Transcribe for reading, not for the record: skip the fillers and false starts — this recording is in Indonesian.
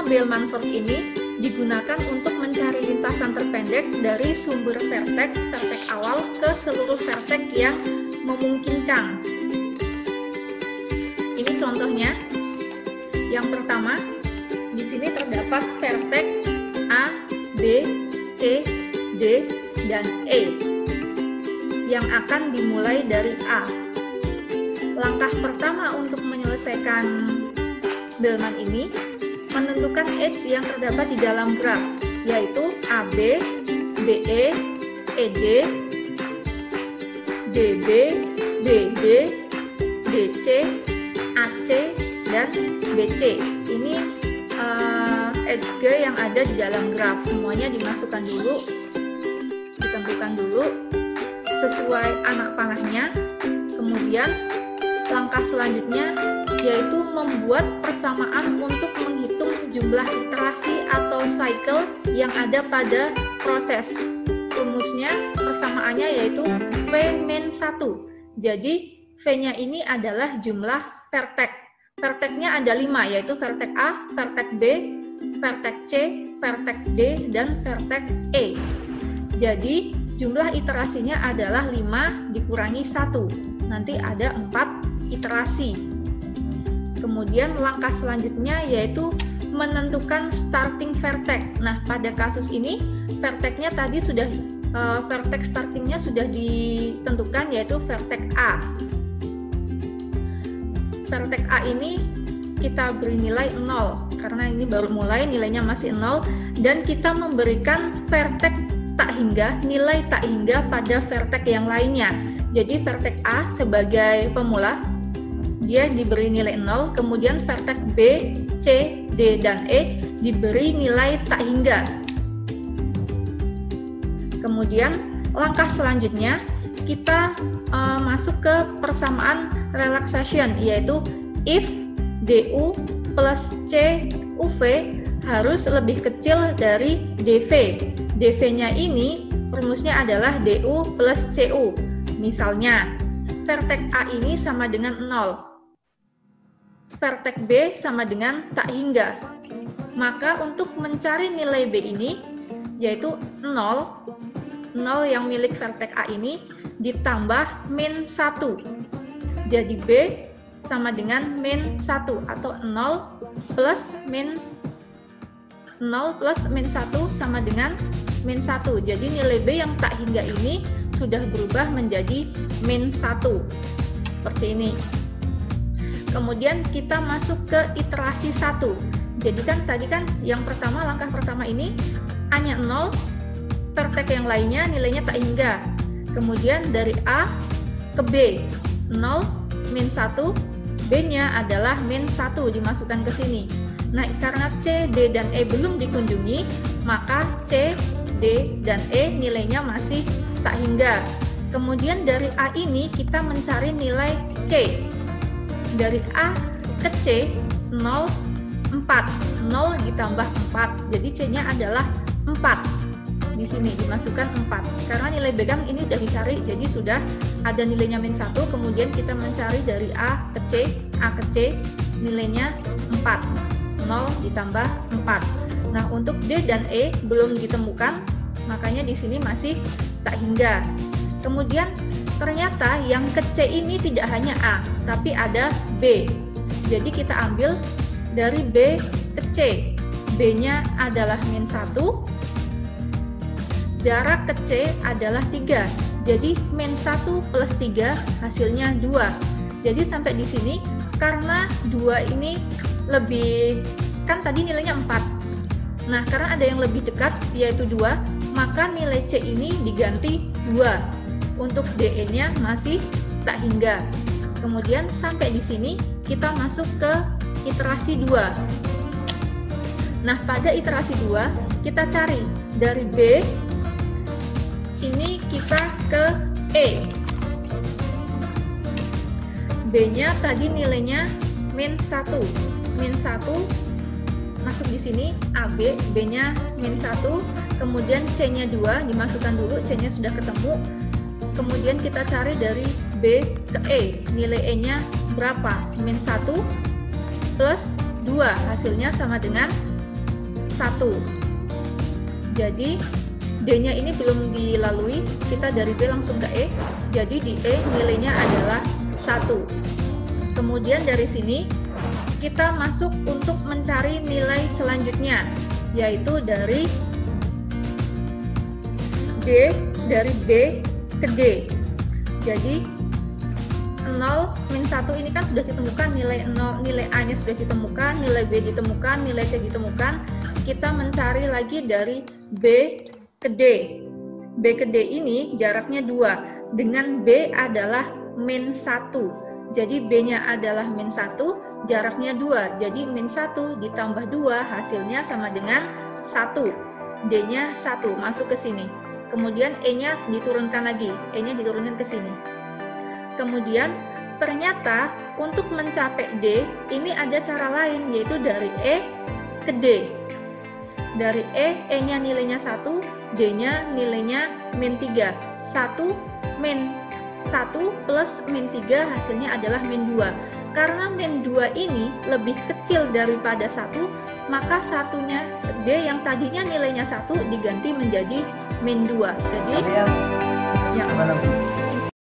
Bellman-Ford ini digunakan untuk mencari lintasan terpendek dari sumber vertex awal ke seluruh vertex yang memungkinkan. Ini contohnya. Yang pertama, di sini terdapat vertex A, B, C, D, dan E yang akan dimulai dari A. Langkah pertama untuk menyelesaikan Bellman ini menentukan edge yang terdapat di dalam graf, yaitu AB, BE, ED, DB, BD, DC, AC, dan BC. Ini edge G yang ada di dalam graf. Semuanya dimasukkan dulu, ditentukan dulu sesuai anak panahnya. Kemudian langkah selanjutnya yaitu membuat persamaan untuk menghitung jumlah iterasi atau cycle yang ada pada proses. Rumusnya persamaannya yaitu V-1. Jadi V-nya ini adalah jumlah vertex. Vertexnya ada 5, yaitu vertex A, vertex B, vertex C, vertex D, dan vertex E. Jadi jumlah iterasinya adalah 5 dikurangi 1. Nanti ada 4 iterasi. Kemudian langkah selanjutnya yaitu menentukan starting vertex. Nah, pada kasus ini vertexnya tadi sudah vertex startingnya sudah ditentukan, yaitu vertex A. Vertex A ini kita beri nilai 0 karena ini baru mulai, nilainya masih 0, dan kita memberikan vertex tak hingga, nilai tak hingga pada vertex yang lainnya. Jadi vertex A sebagai pemula dia diberi nilai 0, kemudian vertex B, C, D, dan E diberi nilai tak hingga. Kemudian langkah selanjutnya kita masuk ke persamaan relaxation, yaitu if DU plus CUV harus lebih kecil dari DV. DV-nya ini rumusnya adalah DU plus CU. Misalnya, vertex A ini sama dengan 0. Vertex B sama dengan tak hingga. Maka untuk mencari nilai B ini, yaitu 0 yang milik vertex A ini ditambah min 1. Jadi B sama dengan min 1 atau 0 plus min 1 sama dengan min 1. Jadi nilai B yang tak hingga ini sudah berubah menjadi min 1. Seperti ini. Kemudian kita masuk ke iterasi 1. Jadi kan tadi kan yang pertama, langkah pertama ini A-nya 0, vertex yang lainnya nilainya tak hingga. Kemudian dari A ke B, 0, min 1, B-nya adalah min 1 dimasukkan ke sini. Nah, karena C, D, dan E belum dikunjungi, maka C, D, dan E nilainya masih tak hingga. Kemudian dari A ini kita mencari nilai C. Dari A ke C, 0, 4. 0 ditambah 4, jadi C-nya adalah 4. Di sini dimasukkan 4. Karena nilai B kan ini sudah dicari, jadi sudah ada nilainya min 1, kemudian kita mencari dari A ke C, nilainya 4. 0 ditambah 4. Nah, untuk D dan E belum ditemukan, makanya di sini masih tak hingga. Kemudian ternyata yang ke C ini tidak hanya A, tapi ada B. Jadi kita ambil dari B ke C. B-nya adalah min 1, jarak ke C adalah 3. Jadi min 1 plus 3 hasilnya 2. Jadi sampai di sini karena 2 ini lebih, kan tadi nilainya 4. Nah, karena ada yang lebih dekat yaitu 2, maka nilai C ini diganti 2. Untuk DE-nya masih tak hingga. Kemudian sampai di sini kita masuk ke iterasi 2. Nah, pada iterasi 2 kita cari dari B ini kita ke E. B-nya tadi nilainya min 1. Min 1 masuk di sini AB, B-nya min 1, kemudian C-nya 2 dimasukkan dulu, C-nya sudah ketemu. Kemudian kita cari dari B ke E, nilai E-nya berapa? Min 1 plus 2, hasilnya sama dengan 1. Jadi D-nya ini belum dilalui, kita dari B langsung ke E. Jadi di E nilainya adalah 1. Kemudian dari sini kita masuk untuk mencari nilai selanjutnya, yaitu dari D, dari B ke D. Jadi 0 min 1 ini kan sudah ditemukan, nilai 0, nilai A nya sudah ditemukan, nilai B ditemukan, nilai C ditemukan. Kita mencari lagi dari B ke D. B ke D ini jaraknya 2, dengan B adalah min 1. Jadi B-nya adalah min 1, jaraknya 2. Jadi min 1 ditambah 2 hasilnya sama dengan 1. D-nya 1 masuk ke sini. Kemudian E-nya diturunkan lagi, E-nya diturunkan ke sini. Kemudian ternyata untuk mencapai D ini ada cara lain, yaitu dari E ke D. Dari E, E-nya nilainya 1, D-nya nilainya min 3. 1 min 1 plus min 3 hasilnya adalah min 2. Karena min 2 ini lebih kecil daripada 1, maka satunya D yang tadinya nilainya 1 diganti menjadi min 2. Jadi ya,